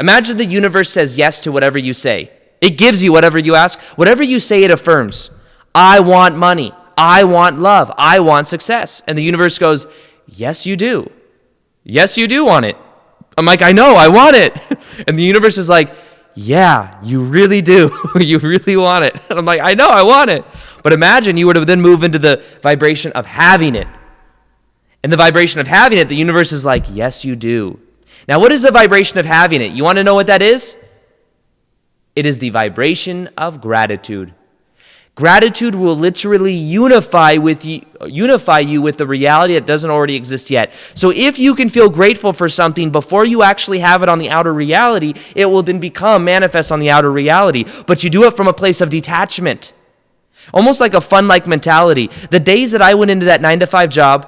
Imagine the universe says yes to whatever you say. It gives you whatever you ask. Whatever you say, it affirms. I want money. I want love. I want success. And the universe goes, yes, you do. Yes, you do want it. I'm like, I know, I want it. And the universe is like, yeah, you really do. You really want it. And I'm like, I know, I want it. But imagine you were to then move into the vibration of having it. And the vibration of having it, the universe is like, yes, you do. Now, what is the vibration of having it? You want to know what that is? It is the vibration of gratitude. Gratitude will literally unify you with the reality that doesn't already exist yet. So if you can feel grateful for something before you actually have it on the outer reality, it will then become manifest on the outer reality. But you do it from a place of detachment. Almost like a fun-like mentality. The days that I went into that 9-to-5 job,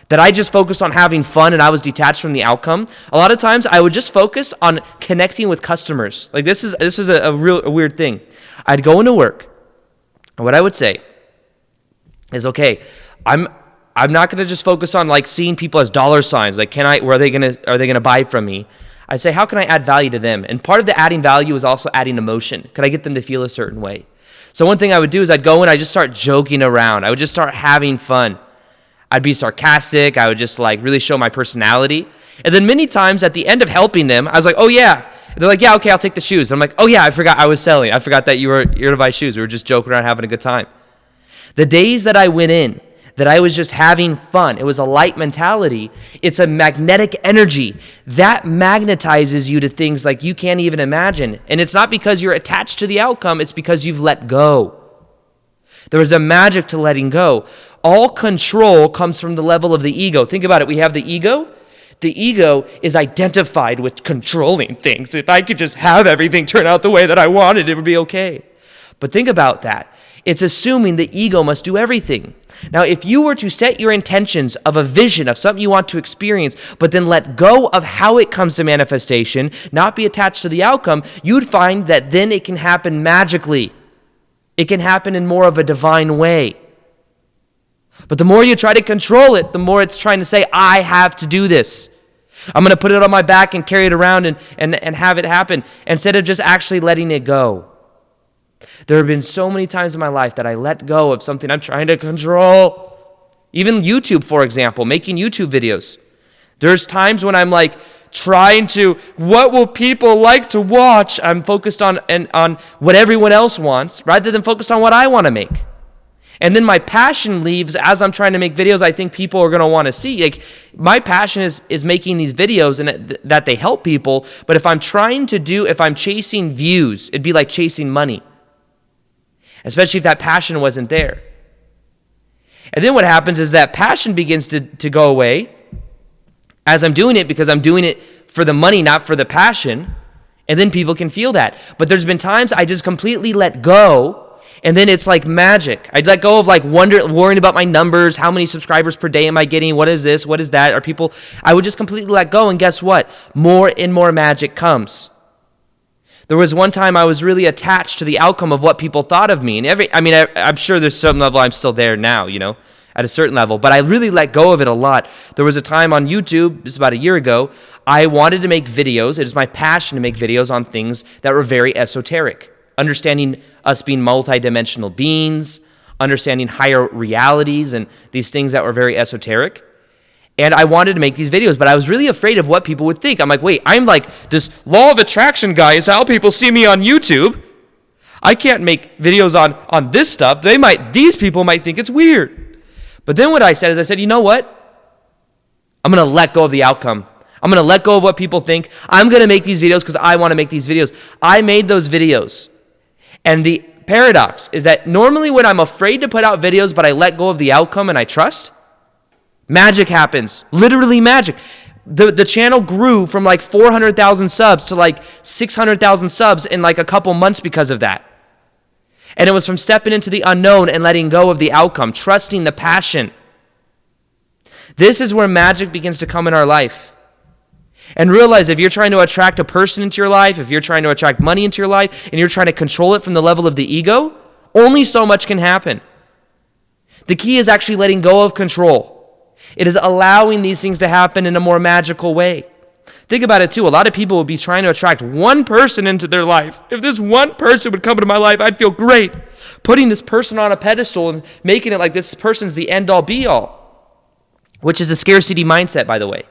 that I just focused on having fun and I was detached from the outcome, a lot of times I would just focus on connecting with customers. Like this is a weird thing. I'd go into work, and what I would say is, okay, I'm not going to just focus on like seeing people as dollar signs. Like, are they going to buy from me? I say, how can I add value to them? And part of the adding value is also adding emotion. Could I get them to feel a certain way? So one thing I would do is I'd go and I'd just start joking around. I would just start having fun. I'd be sarcastic. I would just like really show my personality. And then many times at the end of helping them, I was like, oh yeah. They're like, yeah, okay, I'll take the shoes. I'm like, oh yeah, I forgot I was selling. I forgot that you're to buy shoes. We were just joking around having a good time. The days that I went in, that I was just having fun, it was a light mentality. It's a magnetic energy that magnetizes you to things like you can't even imagine. And it's not because you're attached to the outcome, it's because you've let go. There is a magic to letting go. All control comes from the level of the ego. Think about it. We have the ego. The ego is identified with controlling things. If I could just have everything turn out the way that I wanted, it would be okay. But think about that. It's assuming the ego must do everything. Now, if you were to set your intentions of a vision of something you want to experience, but then let go of how it comes to manifestation, not be attached to the outcome, you'd find that then it can happen magically. It can happen in more of a divine way. But the more you try to control it, the more it's trying to say, I have to do this. I'm going to put it on my back and carry it around and have it happen, instead of just actually letting it go. There have been so many times in my life that I let go of something I'm trying to control. Even YouTube, for example, making YouTube videos. There's times when I'm like trying to, what will people like to watch? I'm focused on what everyone else wants rather than focused on what I want to make. And then my passion leaves as I'm trying to make videos I think people are going to want to see. Like, my passion is making these videos and that they help people. But if I'm chasing views, it'd be like chasing money. Especially if that passion wasn't there. And then what happens is that passion begins to go away as I'm doing it, because I'm doing it for the money, not for the passion. And then people can feel that. But there's been times I just completely let go. And then it's like magic. I'd let go of like worrying about my numbers. How many subscribers per day am I getting? What is this? What is that? I would just completely let go. And guess what? More and more magic comes. There was one time I was really attached to the outcome of what people thought of me. And I'm sure there's some level I'm still there now, at a certain level. But I really let go of it a lot. There was a time on YouTube, this is about a year ago, I wanted to make videos. It is my passion to make videos on things that were very esoteric. Understanding us being multidimensional beings, understanding higher realities and these things that were very esoteric. And I wanted to make these videos, but I was really afraid of what people would think. I'm like, wait, I'm like this law of attraction guy is how people see me on YouTube. I can't make videos on this stuff. These people might think it's weird. But then what I said is, you know what? I'm going to let go of the outcome. I'm going to let go of what people think. I'm going to make these videos because I want to make these videos. I made those videos. And the paradox is that normally when I'm afraid to put out videos, but I let go of the outcome and I trust, magic happens. Literally magic. The channel grew from like 400,000 subs to like 600,000 subs in like a couple months because of that. And it was from stepping into the unknown and letting go of the outcome, trusting the passion. This is where magic begins to come in our life. And realize if you're trying to attract a person into your life, if you're trying to attract money into your life, and you're trying to control it from the level of the ego, only so much can happen. The key is actually letting go of control. It is allowing these things to happen in a more magical way. Think about it too. A lot of people would be trying to attract one person into their life. If this one person would come into my life, I'd feel great. Putting this person on a pedestal and making it like this person's the end-all be-all, which is a scarcity mindset, by the way.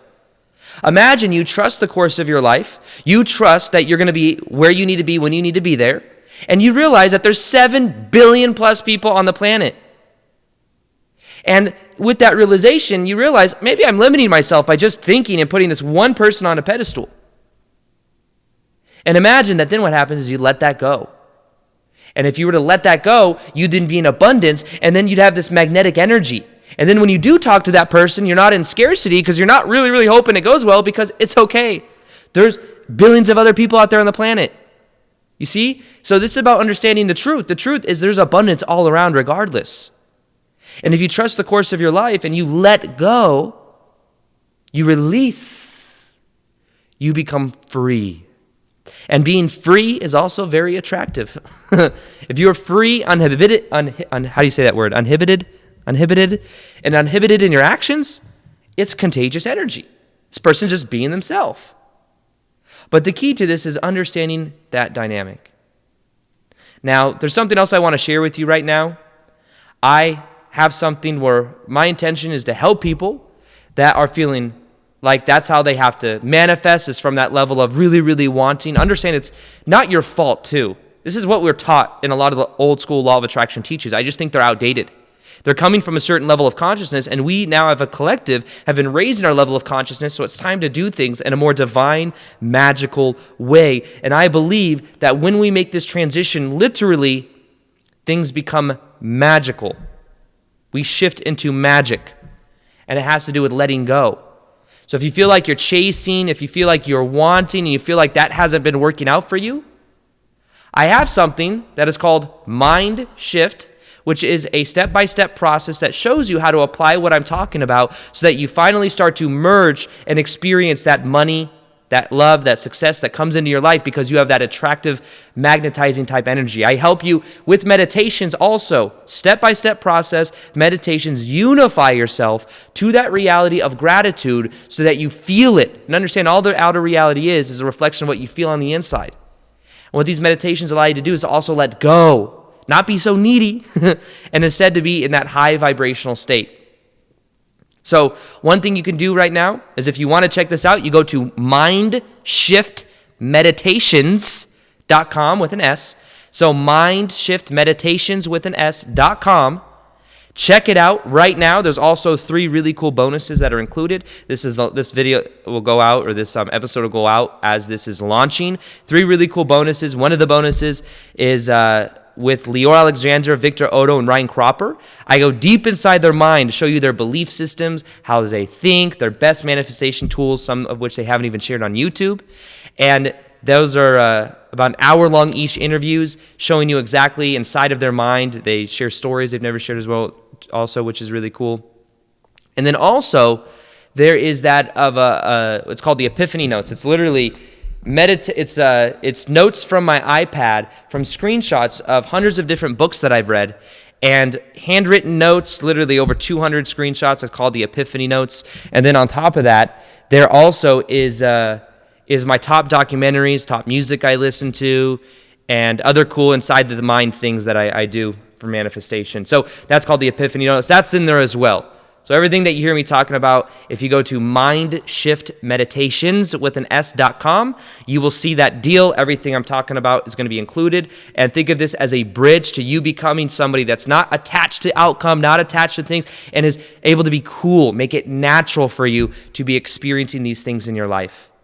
Imagine you trust the course of your life. You trust that you're going to be where you need to be when you need to be there. And you realize that there's 7 billion plus people on the planet. And with that realization, you realize maybe I'm limiting myself by just thinking and putting this one person on a pedestal. And imagine that then what happens is you let that go. And if you were to let that go, you'd then be in abundance, and then you'd have this magnetic energy. And then when you do talk to that person, you're not in scarcity because you're not really, really hoping it goes well because it's okay. There's billions of other people out there on the planet. You see? So this is about understanding the truth. The truth is there's abundance all around regardless. And if you trust the course of your life and you let go, you release, you become free. And being free is also very attractive. If you're free, uninhibited, how do you say that word? Uninhibited, and unhindered in your actions, it's contagious energy. This person just being themselves. But the key to this is understanding that dynamic. Now, there's something else I want to share with you right now. I have something where my intention is to help people that are feeling like that's how they have to manifest, is from that level of really, really wanting. Understand it's not your fault, too. This is what we're taught in a lot of the old school law of attraction teachings. I just think they're outdated. They're coming from a certain level of consciousness, and we now have a collective, have been raised in our level of consciousness, so it's time to do things in a more divine, magical way. And I believe that when we make this transition, literally, things become magical. We shift into magic, and it has to do with letting go. So if you feel like you're chasing, if you feel like you're wanting, and you feel like that hasn't been working out for you, I have something that is called Mind Shift, which is a step-by-step process that shows you how to apply what I'm talking about so that you finally start to merge and experience that money, that love, that success that comes into your life because you have that attractive, magnetizing type energy. I help you with meditations also. Step-by-step process, meditations, unify yourself to that reality of gratitude so that you feel it and understand all the outer reality is a reflection of what you feel on the inside. And what these meditations allow you to do is to also let go, not be so needy, and instead to be in that high vibrational state. So one thing you can do right now is if you want to check this out, you go to mindshiftmeditations.com with an S. So mindshiftmeditations with an S.com. Check it out right now. There's also 3 really cool bonuses that are included. This video will go out, or this episode will go out as this is launching. 3 really cool bonuses. One of the bonuses is with Leeor, Alexandra, Victor Otto, and Ryan Cropper. I go deep inside their mind to show you their belief systems, how they think, their best manifestation tools, some of which they haven't even shared on YouTube. And those are about an hour-long each interviews, showing you exactly inside of their mind. They share stories they've never shared as well, also, which is really cool. And then also, there is that of it's called the Epiphany Notes. It's literally it's notes from my iPad from screenshots of hundreds of different books that I've read, and handwritten notes, literally over 200 screenshots. It's called the Epiphany Notes. And then on top of that, there also is my top documentaries, top music I listen to, and other cool inside the mind things that I do for manifestation. So that's called the Epiphany Notes. That's in there as well. So everything that you hear me talking about, if you go to mindshiftmeditations with an S.com, you will see that deal. Everything I'm talking about is going to be included. And think of this as a bridge to you becoming somebody that's not attached to outcome, not attached to things, and is able to be cool, make it natural for you to be experiencing these things in your life.